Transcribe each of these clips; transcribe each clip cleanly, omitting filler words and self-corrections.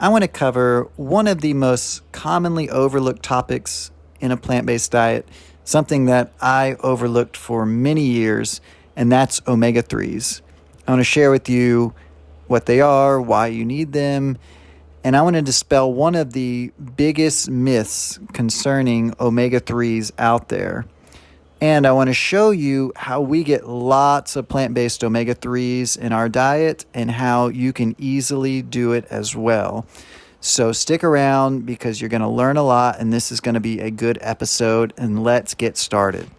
I want to cover one of the most commonly overlooked topics in a plant-based diet, something that I overlooked for many years, and that's omega-3s. I want to share with you what they are, why you need them, and I want to dispel one of the biggest myths concerning omega-3s out there. And I want to show you how we get lots of plant-based omega-3s in our diet and how you can easily do it as well. So stick around because you're going to learn a lot, and this is going to be a good episode, and let's get started.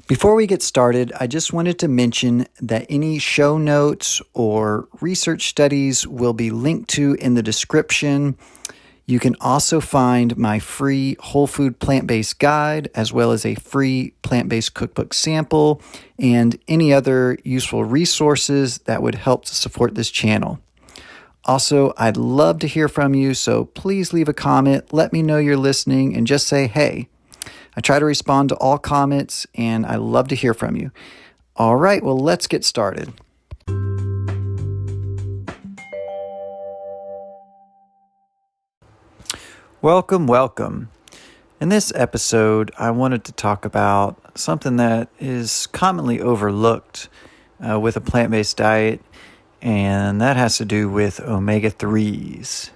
Before we get started, I just wanted to mention that any show notes or research studies will be linked to in the description. You can also find my free whole food plant-based guide, as well as a free plant-based cookbook sample, and any other useful resources that would help to support this channel. Also, I'd love to hear from you, so please leave a comment, let me know you're listening, and just say, hey. I try to respond to all comments, and I love to hear from you. All right, well, let's get started. Welcome. In this episode, I wanted to talk about something that is commonly overlooked with a plant-based diet, and that has to do with omega-3s.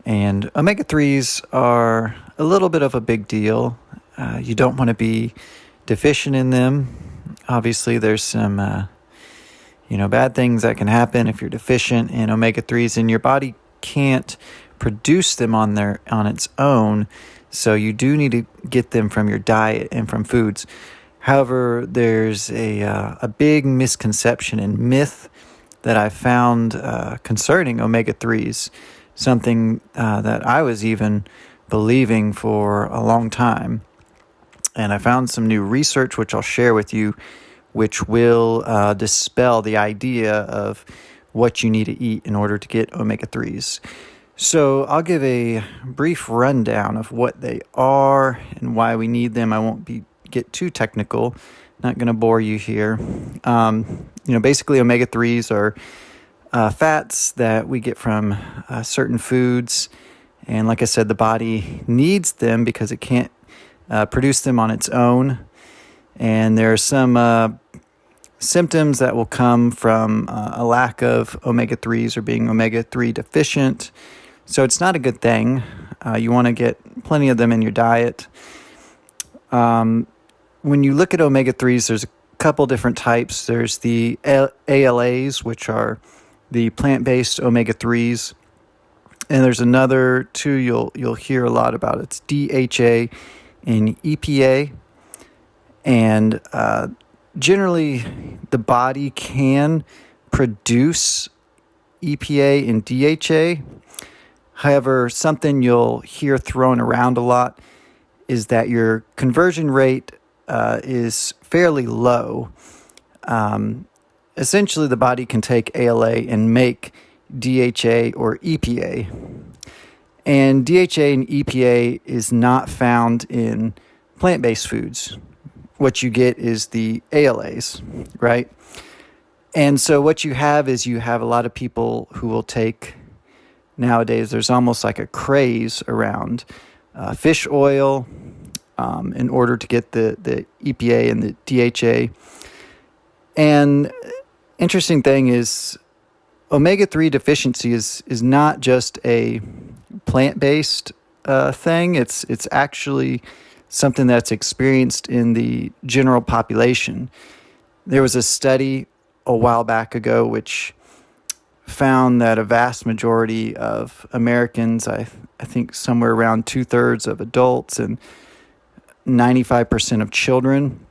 And omega-3s are a little bit of a big deal. You don't want to be deficient in them. Obviously, there's some, bad things that can happen if you're deficient in omega-3s, and your body can't produce them on its own. So you do need to get them from your diet and from foods. However, there's a big misconception and myth that I found concerning omega-3s, something that I was even believing for a long time. And I found some new research, which I'll share with you, which will dispel the idea of what you need to eat in order to get omega-3s. So I'll give a brief rundown of what they are and why we need them. I won't get too technical. Not going to bore you here. Basically omega-3s are fats that we get from certain foods. And like I said, the body needs them because it can't produce them on its own. And there are some symptoms that will come from a lack of omega-3s or being omega-3 deficient. So it's not a good thing. You want to get plenty of them in your diet. When you look at omega-3s, there's a couple different types. There's the ALAs, which are the plant-based omega-3s. And there's another two you'll hear a lot about. It's DHA and EPA. And generally, the body can produce EPA and DHA. However, something you'll hear thrown around a lot is that your conversion rate is fairly low. Essentially, the body can take ALA and make DHA or EPA. And DHA and EPA is not found in plant-based foods. What you get is the ALAs, right? And so what you have is you have a lot of people who will take, nowadays there's almost like a craze around fish oil in order to get the EPA and the DHA. And interesting thing is omega-3 deficiency is not just a plant-based thing. It's actually something that's experienced in the general population. There was a study a while back ago which found that a vast majority of Americans, I think somewhere around 2/3 of adults and 95% of children,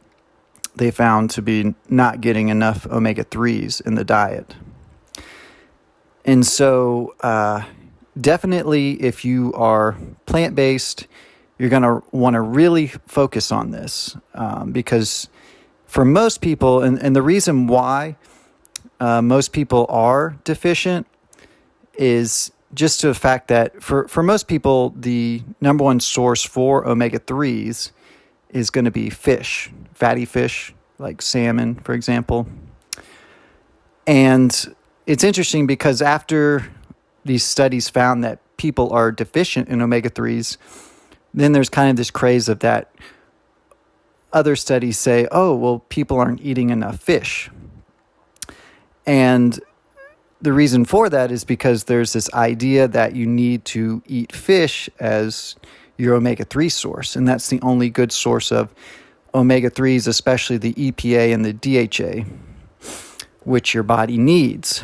they found to be not getting enough omega-3s in the diet. And so definitely if you are plant-based, you're going to want to really focus on this because for most people, and the reason why most people are deficient is just to the fact that for most people, the number one source for omega-3s is going to be fish, fatty fish, like salmon, for example. And it's interesting because after these studies found that people are deficient in omega-3s, then there's kind of this craze of that. Other studies say, oh, well, people aren't eating enough fish. And the reason for that is because there's this idea that you need to eat fish as your omega-3 source. And that's the only good source of omega-3s, especially the EPA and the DHA, which your body needs.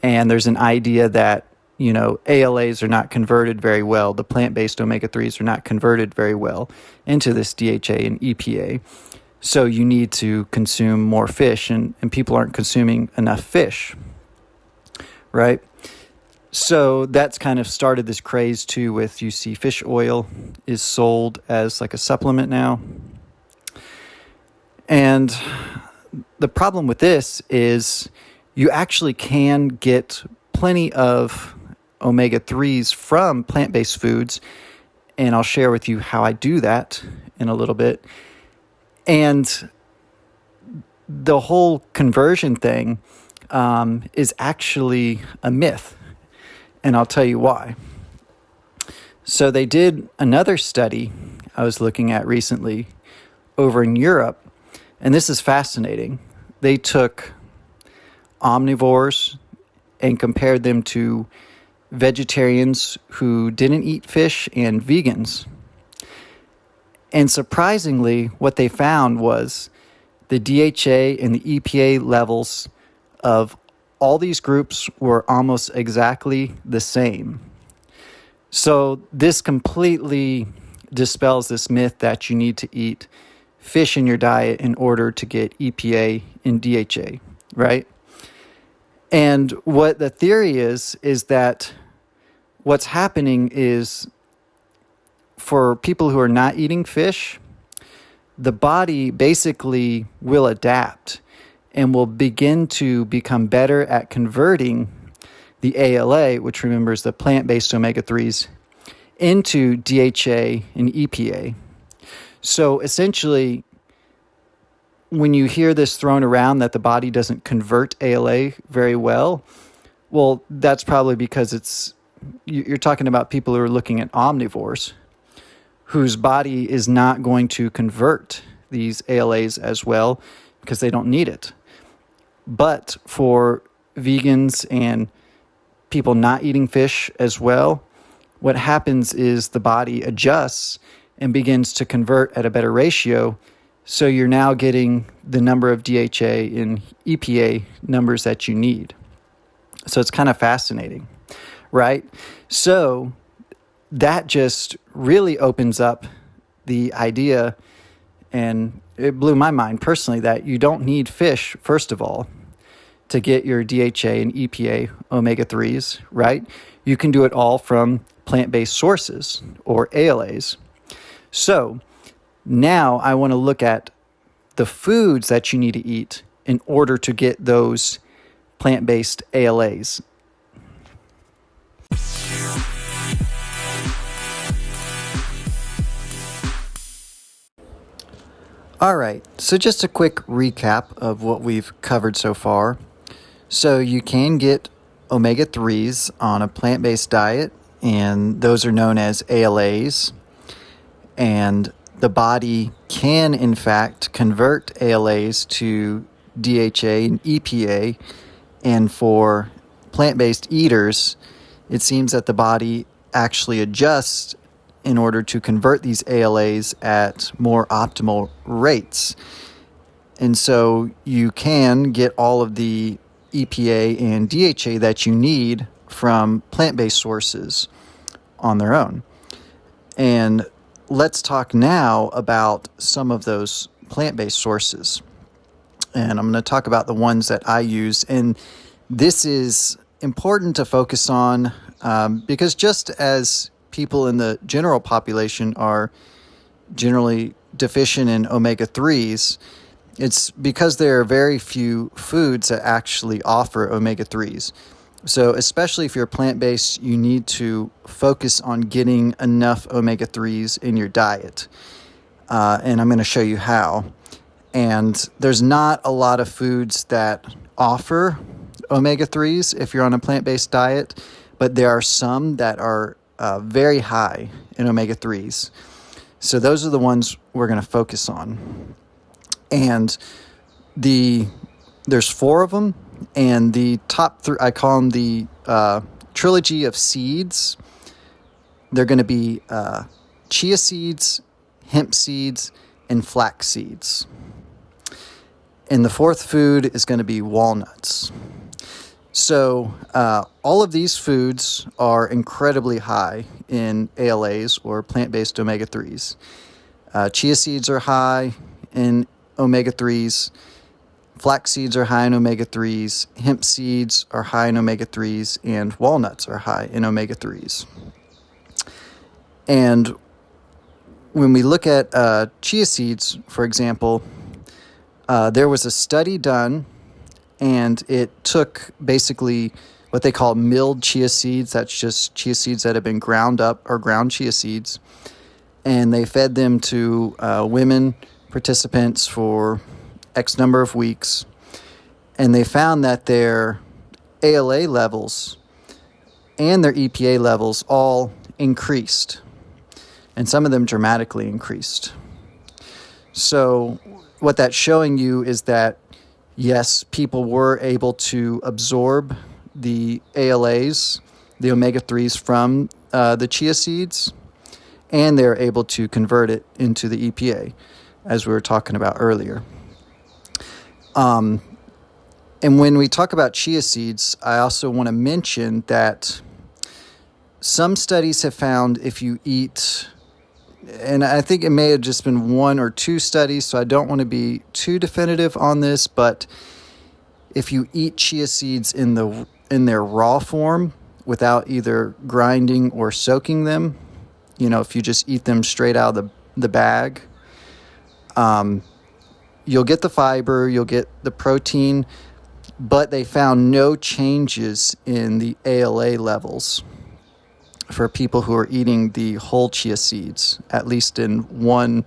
And there's an idea that, ALAs are not converted very well. The plant-based omega-3s are not converted very well into this DHA and EPA. So you need to consume more fish, and people aren't consuming enough fish, right? So that's kind of started this craze too with, you see fish oil is sold as like a supplement now. And the problem with this is you actually can get plenty of omega-3s from plant-based foods, and I'll share with you how I do that in a little bit. And the whole conversion thing is actually a myth, and I'll tell you why. So they did another study I was looking at recently over in Europe, and this is fascinating. They took omnivores and compared them to vegetarians who didn't eat fish and vegans. And surprisingly, what they found was the DHA and the EPA levels of all these groups were almost exactly the same. So this completely dispels this myth that you need to eat fish in your diet in order to get EPA and DHA, right? And what the theory is that what's happening is, for people who are not eating fish, the body basically will adapt and will begin to become better at converting the ALA, which remembers the plant-based omega-3s, into DHA and EPA. So essentially, when you hear this thrown around that the body doesn't convert ALA very well, well, that's probably because you're talking about people who are looking at omnivores, whose body is not going to convert these ALAs as well because they don't need it. But for vegans and people not eating fish as well, what happens is the body adjusts and begins to convert at a better ratio. So you're now getting the number of DHA and EPA numbers that you need. So it's kind of fascinating, right? So that just really opens up the idea, and it blew my mind personally, that you don't need fish, first of all, to get your DHA and EPA omega-3s, right? You can do it all from plant-based sources or ALAs. So now I want to look at the foods that you need to eat in order to get those plant-based ALAs. All right, so just a quick recap of what we've covered so far. So you can get omega-3s on a plant-based diet, and those are known as ALAs. And the body can, in fact, convert ALAs to DHA and EPA. And for plant-based eaters, it seems that the body actually adjusts in order to convert these ALAs at more optimal rates. And so you can get all of the EPA and DHA that you need from plant-based sources on their own. And let's talk now about some of those plant-based sources. And I'm going to talk about the ones that I use. And this is important to focus on because just as people in the general population are generally deficient in omega-3s, it's because there are very few foods that actually offer omega-3s. So especially if you're plant-based, you need to focus on getting enough omega-3s in your diet. and I'm going to show you how. And there's not a lot of foods that offer omega-3s if you're on a plant-based diet, but there are some that are very high in omega-3s. So those are the ones we're going to focus on. And there's 4 of them, and the top 3, I call them the trilogy of seeds. They're going to be chia seeds, hemp seeds, and flax seeds. And the 4th food is going to be walnuts. So all of these foods are incredibly high in ALAs, or plant-based omega-3s. Chia seeds are high in omega-3s. Flax seeds are high in omega-3s. Hemp seeds are high in omega-3s. And walnuts are high in omega-3s. And when we look at chia seeds, for example, there was a study done, and it took basically what they call milled chia seeds. That's just chia seeds that have been ground up, or ground chia seeds. And they fed them to women participants for X number of weeks. And they found that their ALA levels and their EPA levels all increased. And some of them dramatically increased. So what that's showing you is that, yes, people were able to absorb the ALAs, the omega-3s from the chia seeds, and they're able to convert it into the EPA, as we were talking about earlier. And when we talk about chia seeds, I also want to mention that some studies have found if you eat, and I think it may have just been 1 or 2 studies, so I don't want to be too definitive on this, but if you eat chia seeds in their raw form without either grinding or soaking them, if you just eat them straight out of the bag, you'll get the fiber, you'll get the protein, but they found no changes in the ALA levels for people who are eating the whole chia seeds, at least in 1.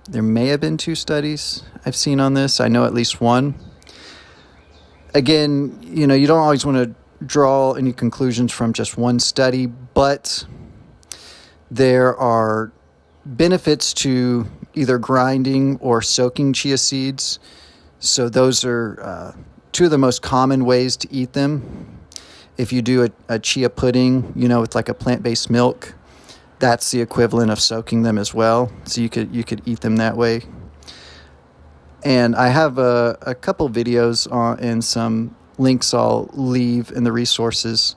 There may have been 2 studies I've seen on this. I know at least 1. Again, you don't always want to draw any conclusions from just 1 study, but there are benefits to either grinding or soaking chia seeds. So those are 2 of the most common ways to eat them. If you do a chia pudding, with like a plant-based milk, that's the equivalent of soaking them as well. So you could eat them that way. And I have a couple videos and some links I'll leave in the resources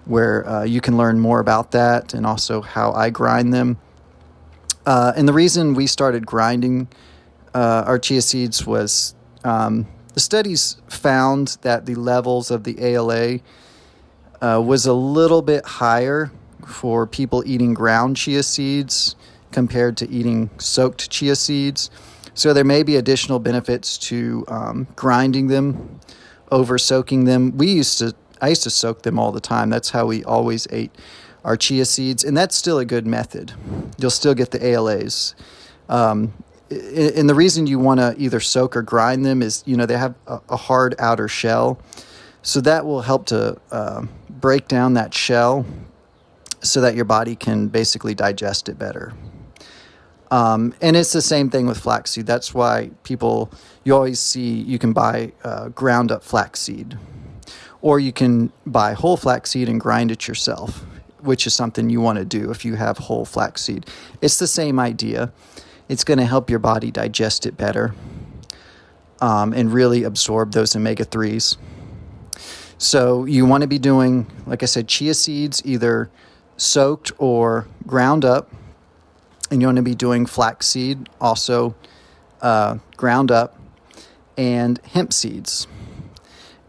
where you can learn more about that, and also how I grind them. And the reason we started grinding our chia seeds was the studies found that the levels of the ALA was a little bit higher for people eating ground chia seeds compared to eating soaked chia seeds. So there may be additional benefits to grinding them over soaking them. I used to soak them all the time. That's how we always ate our chia seeds, and that's still a good method. You'll still get the ALAs. And the reason you want to either soak or grind them is, they have a hard outer shell. So that will help to break down that shell so that your body can basically digest it better. And it's the same thing with flaxseed. That's why you always see, you can buy ground up flaxseed, or you can buy whole flaxseed and grind it yourself, which is something you want to do if you have whole flaxseed. It's the same idea. It's going to help your body digest it better and really absorb those omega-3s. So you want to be doing, like I said, chia seeds either soaked or ground up. And you want to be doing flaxseed, also ground up, and hemp seeds.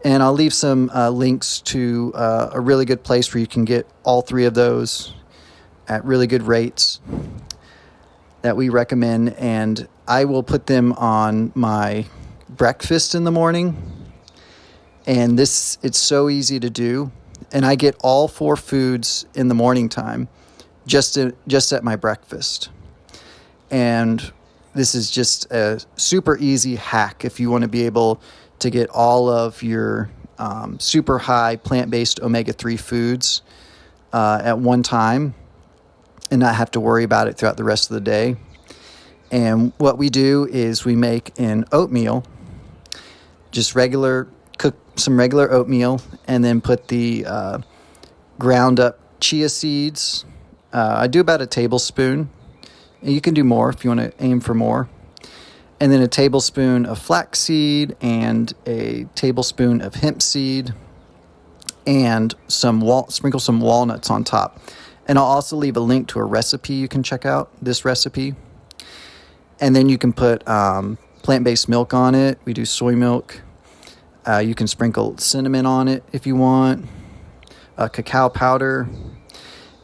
And I'll leave some links to a really good place where you can get all 3 of those at really good rates that we recommend. And I will put them on my breakfast in the morning. And it's so easy to do. And I get all 4 foods in the morning time just at my breakfast. And This is just a super easy hack if you want to be able to get all of your super high plant-based omega-3 foods at one time and not have to worry about it throughout the rest of the day. And what we do is we make an oatmeal, cook some regular oatmeal, and then put the ground up chia seeds. I do about a tablespoon. You can do more if you want to aim for more. And then a tablespoon of flaxseed and a tablespoon of hemp seed and sprinkle some walnuts on top. And I'll also leave a link to a recipe you can check out, this recipe. And then you can put plant-based milk on it. We do soy milk. You can sprinkle cinnamon on it if you want, cacao powder,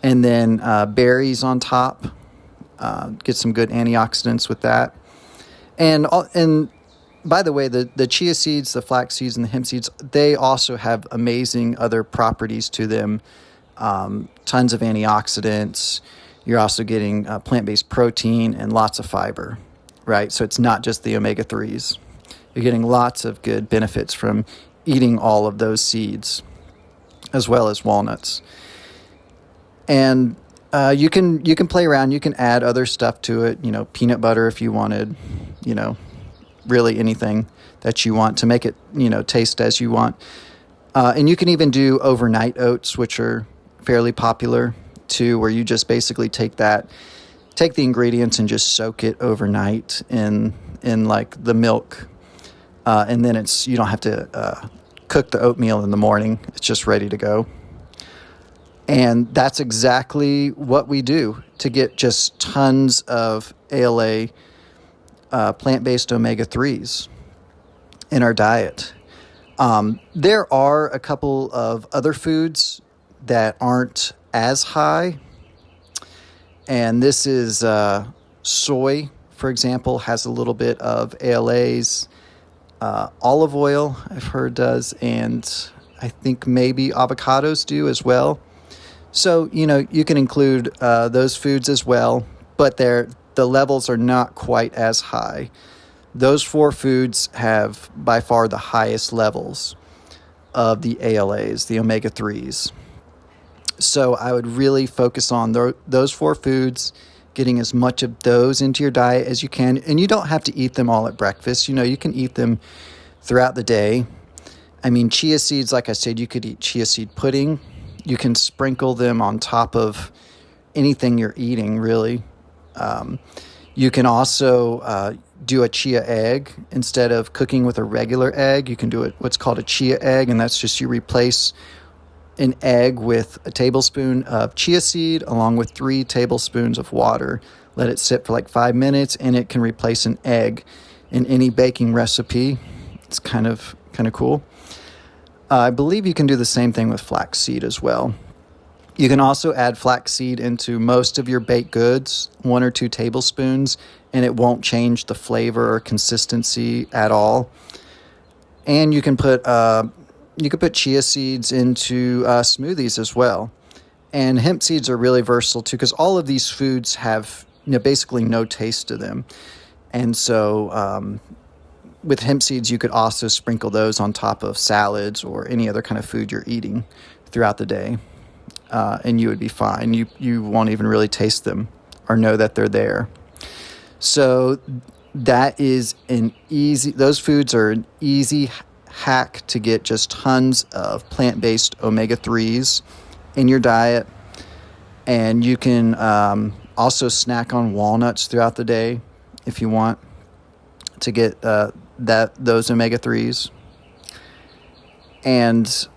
and then berries on top. Get some good antioxidants with that. And by the way, the chia seeds, the flax seeds, and the hemp seeds, they also have amazing other properties to them. Tons of antioxidants. You're also getting plant-based protein and lots of fiber, right? So it's not just the omega-3s. You're getting lots of good benefits from eating all of those seeds, as well as walnuts. And you can play around. You can add other stuff to it. Peanut butter if you wanted. Really anything that you want to make it taste as you want. And you can even do overnight oats, which are fairly popular too, where you just basically take the ingredients and just soak it overnight in like the milk, and then you don't have to cook the oatmeal in the morning. It's just ready to go. And that's exactly what we do to get just tons of ALA, plant-based omega-3s in our diet. There are a couple of other foods that aren't as high. And this is soy, for example, has a little bit of ALAs. Olive oil, I've heard, does. And I think maybe avocados do as well. So, you can include those foods as well, but the levels are not quite as high. Those 4 foods have by far the highest levels of the ALAs, the omega-3s. So I would really focus on those 4 foods, getting as much of those into your diet as you can. And you don't have to eat them all at breakfast. You can eat them throughout the day. I mean, chia seeds, like I said, you could eat chia seed pudding. You can sprinkle them on top of anything you're eating, really. You can also do a chia egg. Instead of cooking with a regular egg, you can do what's called a chia egg, and that's just you replace an egg with a tablespoon of chia seed along with 3 tablespoons of water. Let it sit for like 5 minutes, and it can replace an egg in any baking recipe. It's kind of cool. I believe you can do the same thing with flaxseed as well. You can also add flaxseed into most of your baked goods, 1 or 2 tablespoons, and it won't change the flavor or consistency at all. And you can put chia seeds into smoothies as well. And hemp seeds are really versatile too, because all of these foods have basically no taste to them. And so with hemp seeds, you could also sprinkle those on top of salads or any other kind of food you're eating throughout the day. And you would be fine. You won't even really taste them or know that they're there. So those foods are an easy hack to get just tons of plant-based omega-3s in your diet. And you can also snack on walnuts throughout the day if you want to get those omega-3s. And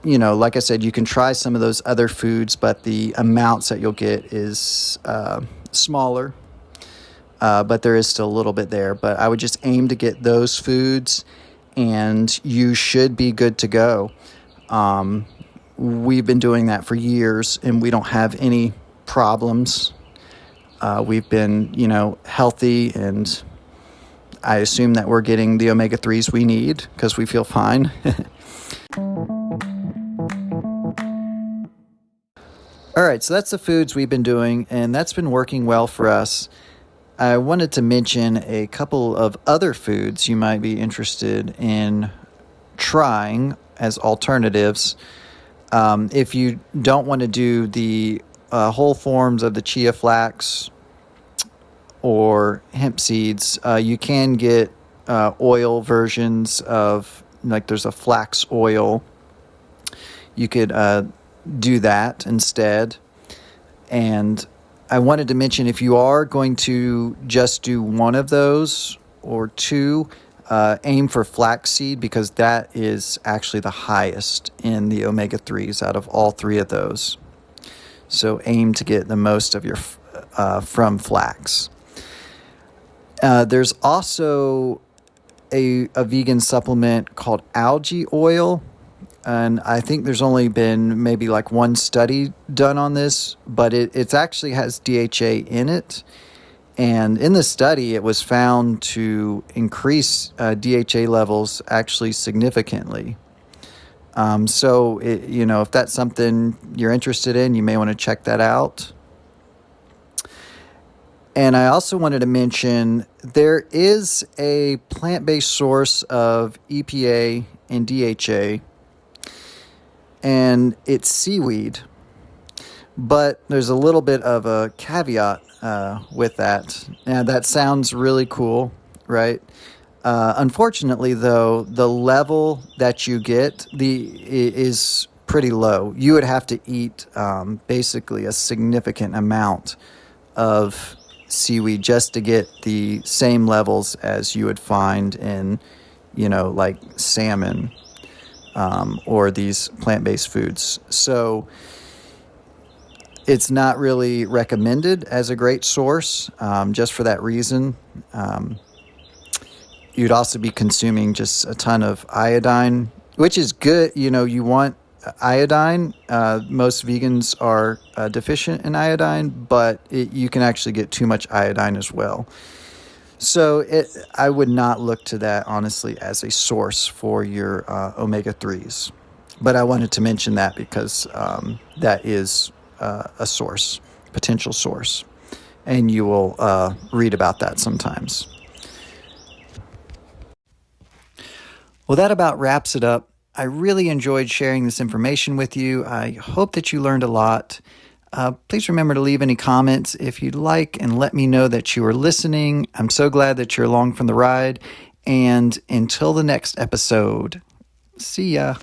like I said, you can try some of those other foods, but the amounts that you'll get is smaller. But there is still a little bit there. But I would just aim to get those foods, and you should be good to go. We've been doing that for years, and we don't have any problems. We've been, healthy, and I assume that we're getting the omega-3s we need because we feel fine. All right, so that's the foods we've been doing, and that's been working well for us. I wanted to mention a couple of other foods you might be interested in trying as alternatives. If you don't want to do the whole forms of the chia flax or hemp seeds, you can get oil versions of, like there's a flax oil. You could do that instead. And I wanted to mention, if you are going to just do one of those or two, aim for flaxseed, because that is actually the highest in the omega-3s out of all three of those. So aim to get the most of your from flax. There's also a vegan supplement called algae oil. And I think there's only been maybe like one study done on this, but it actually has DHA in it. And in the study, it was found to increase DHA levels actually significantly. So, if that's something you're interested in, you may want to check that out. And I also wanted to mention there is a plant-based source of EPA and DHA, and it's seaweed. But there's a little bit of a caveat with that. Now, that sounds really cool, right? Unfortunately, though, the level that you get is pretty low. You would have to eat basically a significant amount of seaweed just to get the same levels as you would find in, like salmon or these plant-based foods. So it's not really recommended as a great source, just for that reason. You'd also be consuming just a ton of iodine, which is good. You want iodine. Most vegans are deficient in iodine, but you can actually get too much iodine as well. So I would not look to that, honestly, as a source for your omega-3s. But I wanted to mention that because that is a source, potential source. And you will read about that sometimes. Well, that about wraps it up. I really enjoyed sharing this information with you. I hope that you learned a lot. Please remember to leave any comments if you'd like and let me know that you are listening. I'm so glad that you're along for the ride. And until the next episode, see ya.